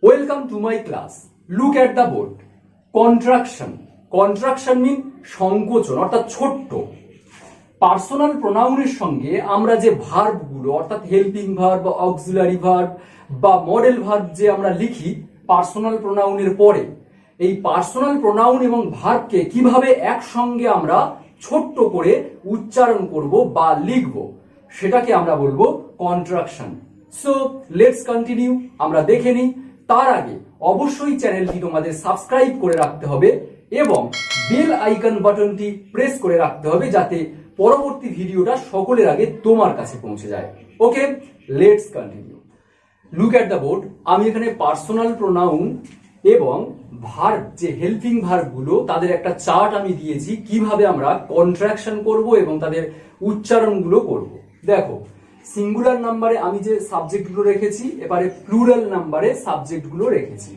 Welcome to my class. Look at the board. Contraction. Contraction mean সংকোচন অর্থাৎ ছোট্ট। Personal প্রোনাউনের সঙ্গে আমরা যে ভার্বগুলো অর্থাৎ হেল্পিং ভার্ব বা অক্সিলারি ভার্ব বা মডেল ভার্ব যে আমরা লিখি পার্সোনাল প্রোনাউনের পরে, এই পার্সোনাল প্রোনাউন এবং ভার্বকে কিভাবে একসঙ্গে আমরা ছোট্ট করে উচ্চারণ করব বা লিখব সেটাকে আমরা বলবো কন্ট্রাকশন। সো লেটস কন্টিনিউ, আমরা দেখে নিই। তার আগে অবশ্যই চ্যানেলটি তোমাদের সাবস্ক্রাইব করে রাখতে হবে এবং বেল আইকন বাটনটি প্রেস করে রাখতে হবে যাতে পরবর্তী ভিডিওটা সকলের আগে তোমার কাছে পৌঁছে যায়। Okay, let's continue. Look at the board. আমি এখানে পার্সোনাল প্রোনাউন এবং ভার্ব যে হেল্পিং ভার্বগুলো তাদের একটা চার্ট আমি দিয়েছি কিভাবে আমরা কন্ট্রাকশন করব এবং তাদের উচ্চারণগুলো করব। দেখো, সিঙ্গুলার নাম্বারে আমি যে সাবজেক্টগুলো রেখেছি, এবারে প্লুরাল নাম্বারে সাবজেক্টগুলো রেখেছি।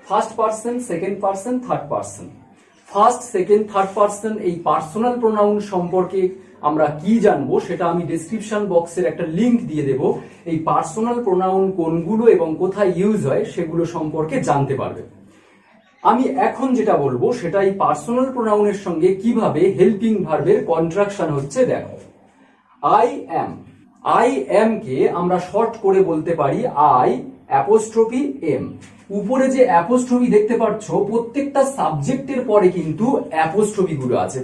First person, second person, third person. First, second, third person এই পার্সোনাল প্রোনাউন সম্পর্কে আমরা কি জানবো সেটা আমি ডেসক্রিপশন বক্সের একটা লিংক দিয়ে দেব। এই পার্সোনাল প্রোনাউন কোনগুলো এবং কোথায় ইউজ হয় সেগুলো সম্পর্কে জানতে পারবে। আমি এখন যেটা বলবো সেটা এই পার্সোনাল প্রোনাউনের সঙ্গে কিভাবে হেল্পিং ভার্বের কন্ট্রাকশন হচ্ছে। দেখো, আই অ্যাম কে আমরা শর্ট করে বলতে পারি আই অ্যাপোস্ট্রফি এম। উপরে যে অ্যাপোস্ট্রফি দেখতে পাচ্ছ প্রত্যেকটা সাবজেক্টের পরে কিন্তু অ্যাপোস্ট্রফি গুলো আছে।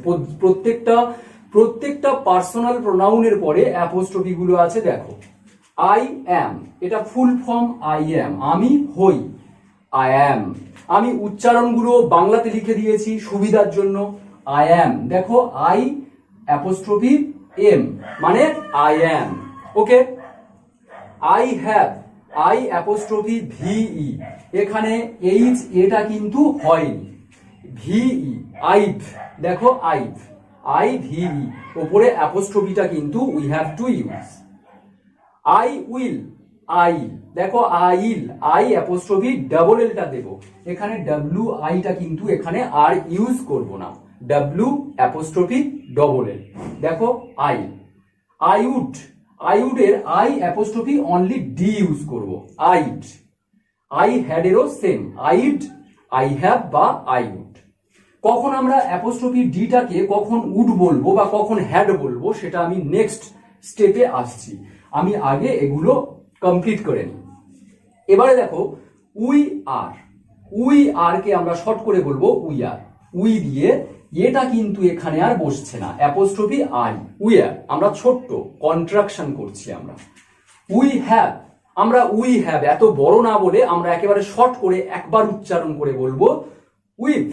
প্রত্যেকটা পার্সোনাল প্রোনাউনের পরে অ্যাপোস্ট্রফি গুলো আছে। দেখো, আই অ্যাম এটা ফুল ফর্ম আই অ্যাম, আমি হই, আই অ্যাম। আমি উচ্চারণগুলো বাংলাতে লিখে দিয়েছি সুবিধার জন্য। আই অ্যাম, দেখো আই অ্যাপোস্ট্রফি এম মানে I am. Okay, I have, I apostrophe ভিই, এখানে এইচ এটা কিন্তু হয়নি, ভিই, আইভ, দেখো আইভ, আই ভিই, ওপরে অ্যাপোস্ট্রফিটা কিন্তু we have to use. I will, I, দেখো আইল, আই অ্যাপোস্ট্রফি ডাবল এলটা দেব, এখানে ডাব্লিউ আইটা কিন্তু এখানে আর ইউজ করব না, ডাব্লিউ অ্যাপোস্ট্রফি ডবল এল, দেখো আই। আইউড, আইউডের I apostrophe only d use করব, আইড। আই হ্যাড এরও সেম, আইড, আই হ্যাভ বা আইউড। কখন আমরা অ্যাপোস্ট্রফি ডিটাকে কখন উড বলবো বা কখন হ্যাড বলবো সেটা আমি নেক্সট স্টেপে আসছি, আমি আগে এগুলো কমপ্লিট করে নিই। এবারে দেখো, উই আর কে আমরা শর্ট করে বলবো উই আর। উই দিয়ে এটা কিন্তু এখানে আর বসছে না, অ্যাপোস্ট্রফি আই, উই আর, আমরা ছোট্ট কন্ট্রাকশন করছি আমরা। উই হ্যাভ, আমরা উই হ্যাভ এত বড় না বলে আমরা একেবারে শর্ট করে একবার উচ্চারণ করে বলবো উইথ,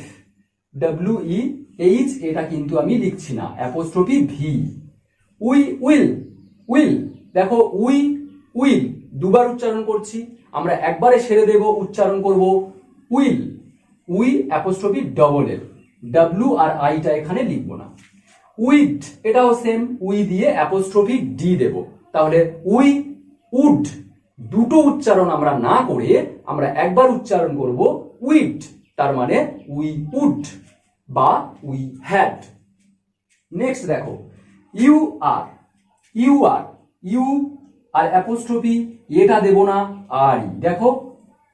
ডাব্লিউ ই এইচ এটা কিন্তু আমি লিখছি না, অ্যাপোস্ট্রফি ভি। উইল, দেখো উইল দুবার উচ্চারণ করছি, আমরা একবারে সেরে দেব, উচ্চারণ করব উই অ্যাপোস্ট্রফি ডবল এল, ডাব্লিউ আর আইটা এখানে লিখব না। উইড, এটাও সেম, উই দিয়ে অ্যাপোস্ট্রফি ডি দেব, তাহলে উড। দুটো উচ্চারণ আমরা না করে আমরা একবার উচ্চারণ করব উইড, তার মানে উই উড বা উই হ্যাড। নেক্সট দেখো, ইউ আর অ্যাপোস্ট্রফি এটা দেব না, আর, দেখো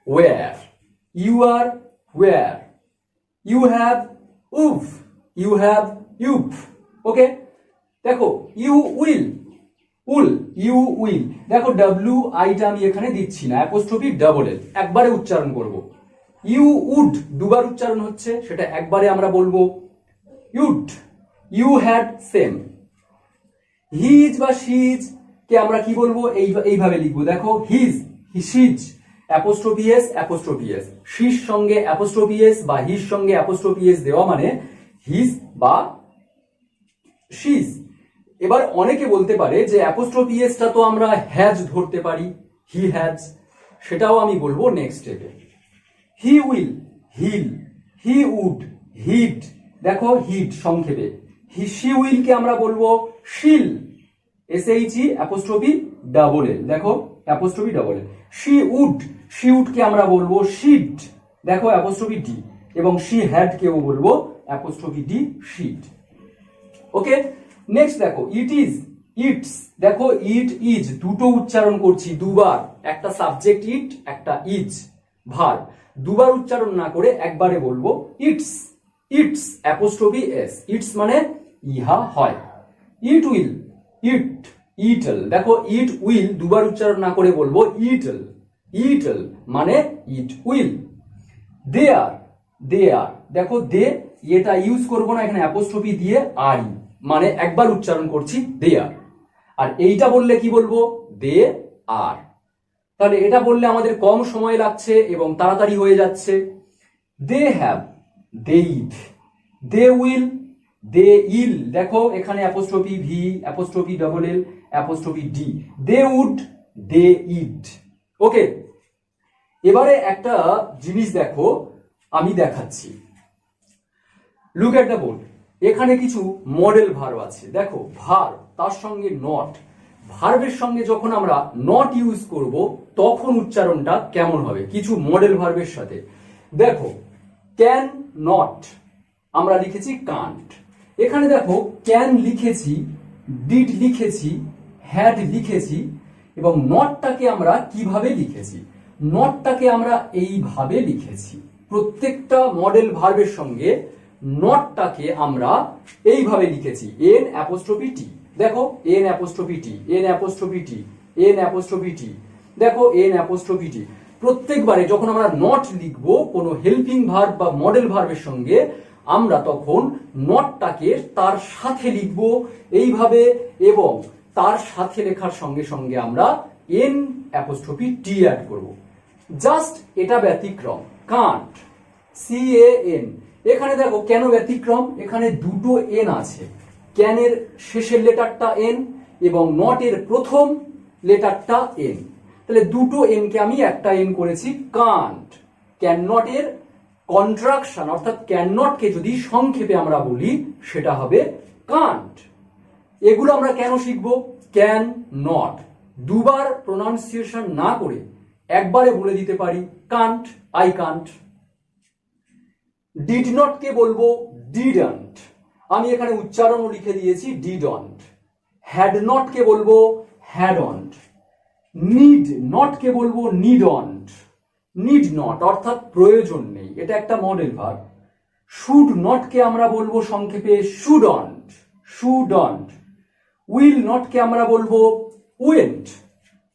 were, you are were. You have you've. Okay, দেখো ইউ উইল, দেখো ডাব্লিউ আইটা আমি এখানে দিচ্ছি না, অ্যাপোস্ট্রফি ডাবল এল, একবারে উচ্চারণ করব। ইউ উড দুবার উচ্চারণ হচ্ছে, সেটা একবারে আমরা বলবো you'd. You had same. His বা শিজ কে আমরা কি বলবো, এইভাবে লিখবো, দেখো হিজ অ্যাপোস্ট্রফি এস, শির সঙ্গে অ্যাপোস্ট্রফি এস বা হিজ সঙ্গে অ্যাপোস্ট্রফি এস দেওয়া মানে হিজ বা শিজ। এবার অনেকে বলতে পারে যে অ্যাপোস্ট্রফি এসটা তো আমরা হ্যাজ ধরতে পারি, হি হ্যাজ, সেটাও আমি বলবো নেক্সট স্টেপে। He will, he'll, he would, he'd, দেখো হিড সংক্ষেপে। শি উইল কে আমরা বলবো শিল, এসএইচই অ্যাপোস্ট্রফি ডাবল এল, দেখো apostrophe double l. She would কে আমরা বলবো শিড, দেখো অ্যাপোস্ট্রফি ডি, এবং শি হ্যাড কেও বলবো apostrophe d, she'd. Okay, next দেখো, ইটস, দেখো ইট ইজ দুটো উচ্চারণ করছি দুবার, একটা সাবজেক্ট ইট, একটা ইজ ভার্ব দুবার উচ্চারণ না করে একবারে বলবো it's, it's apostrophe S, it's মানে ইহা হয়। ইট উইল, ইট, ইটল, দেখো ইট উইল দুবার উচ্চারণ না করে বলবো ইটল, ইটল মানে ইট উইল। দে আর, দে আর, দেখো দে এটা ইউজ করবো না, এখানে অ্যাপোস্ট্রফি দিয়ে আর মানে একবার উচ্চারণ করছি দে আর। আর এইটা বললে কি বলবো, দে আর। তাহলে এটা বললে আমাদের কম সময় লাগছে এবং তাড়াতাড়ি হয়ে যাচ্ছে। They have, they it, they will, দে ইল, দেখো এখানে apostrophe v, apostrophe double l, apostrophe d, they would, they'd. Okay, এবারে একটা জিনিস দেখো আমি দেখাচ্ছি। লুক এট দ্য বোর্ড, এখানে কিছু মডেল ভার্ব আছে। দেখো ভার্ব তার সঙ্গে নট, ভার্বের সঙ্গে যখন আমরা নট ইউজ করব তখন উচ্চারণটা কেমন হবে কিছু মডেল ভার্বের সাথে। দেখো ক্যান নট আমরা লিখেছি কান্ট, এখানে দেখো ক্যান লিখেছি, ডিড লিখেছি, হ্যাড লিখেছি এবং নটটাকে আমরা কিভাবে লিখেছি, নটটাকে আমরা এইভাবে লিখেছি। প্রত্যেকটা মডেল ভার্বের সঙ্গে নটটাকে আমরা এইভাবে লিখেছি, এন অ্যাপোস্ট্রফি টি, দেখো এন অ্যাপোস্ট্রফি টি, এন অ্যাপোস্ট্রফি টি, এন অ্যাপোস্ট্রফি টি, দেখো এন অ্যাপোস্ট্রফি টি। প্রত্যেকবারে যখন আমরা নট লিখবো কোনো হেল্পিং ভার্ব বা মডেল ভার্বের সঙ্গে আমরা তখন নটটাকে তার সাথে লিখবো এইভাবে এবং তার সাথে লেখার সঙ্গে সঙ্গে আমরা এন অ্যাপোস্ট্রফি টি অ্যাড করব। জাস্ট এটা ব্যতিক্রম, কান্ট, সি এ এন। এখানে দেখো কেন ব্যতিক্রম, এখানে দুটো এন আছে, ক্যানের শেষের লেটারটা এন এবং নটের প্রথম লেটারটা এন, তাহলে দুটো এন কে আমি একটা এন করেছি কান্ট। ক্যান নট এর কন্ট্রাকশন অর্থাৎ ক্যান নট কে যদি সংক্ষেপে আমরা বলি সেটা হবে কান্ট। এগুলো আমরা কেন শিখবো, ক্যান নট দুবার প্রোনাউন্সিয়েশন না করে একবারে বলে দিতে পারি can't, I can't. Did not কে বলবো ডিডন্ট, আমি এখানে উচ্চারণও লিখে দিয়েছি ডিডন্ট। হ্যাড নট কে বলবো হ্যাডন্ট। নিড নট কে বলবো নিডন্ট, নিড নট অর্থাৎ প্রয়োজন নেই, এটা একটা মডেল ভার্ব। শুড নট কে আমরা বলবো সংক্ষেপে শুডন্ট, শুডন্ট। উইল নট কে আমরা বলবো উইন্ট,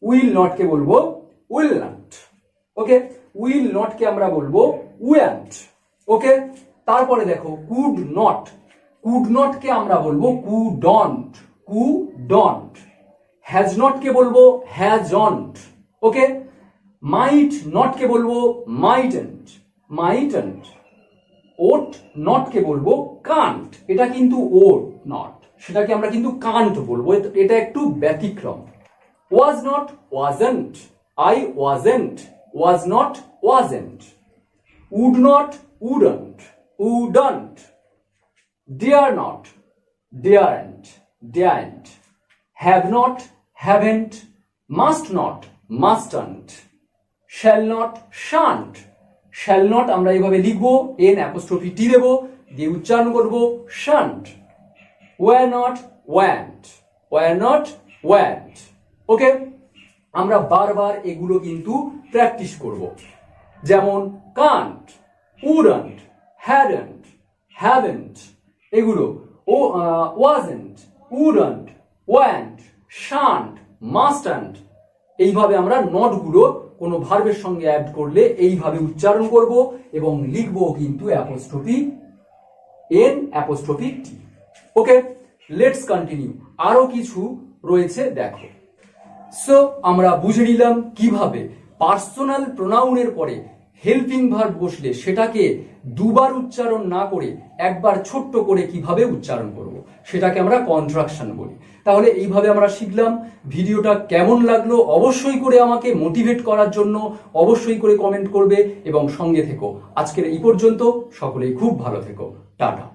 উইল নট কে বলবো will not. Okay, will not কে আমরা বলবো উইন্ট। ওকে, তারপরে দেখো কুড নট, কুড নট কে আমরা বলবো কুডন্ট, কুডন্ট। হ্যাজ নট কে বলবো হ্যাজন্ট। ওকে, মাইট নট কে বলবো মাইটেন্ট, মাইটেন্ট। ওট নট কে বলবো কান্ট, এটা কিন্তু ওট নট, সেটাকে আমরা কিন্তু কান্ট বলবো, এটা একটু ব্যতিক্রম। Was not wasn't, I wasn't, was not wasn't. Would not wouldn't, wouldn't. Dare not daren't, daren't. Have not haven't, must not mustn't. Shall not shan't, shall not আমরা এইভাবে লিখবো, এন অ্যাপোস্ট্রফি টি দেবো, দিয়ে উচ্চারণ করবো shan't. Were not weren't, were not weren't. Okay, আমরা বারবার এগুলো কিন্তু প্র্যাকটিস করব। যেমন কান্ট, উডন্ট, হ্যাডন্ট, হ্যাভেন্ট, এগুলো ও ওয়াজেন্ট, উডন্ট, ওয়ান্ট, শান্ট, মাস্টন্ট। এইভাবে আমরা নটগুলো কোনো ভার্বের সঙ্গে অ্যাড করলে এইভাবে উচ্চারণ করব এবং লিখবো কিন্তু apostrophe N apostrophe T. Okay, let's continue, আরো কিছু রয়েছে দেখো। সো আমরা বুঝে নিলাম কিভাবে পার্সোনাল প্রোনাউনের পরে হেল্পিং ভার্ব বসলে সেটাকে দুবার উচ্চারণ না করে একবার ছোট্ট করে কিভাবে উচ্চারণ করব, সেটাকে আমরা কন্ট্রাকশন বলি। তাহলে এইভাবে আমরা শিখলাম। ভিডিওটা কেমন লাগলো অবশ্যই করে আমাকে মোটিভেট করার জন্য অবশ্যই করে কমেন্ট করবে এবং সঙ্গে থেকো। আজকের এই পর্যন্ত, সকলেই খুব ভালো থেকো, টাটা।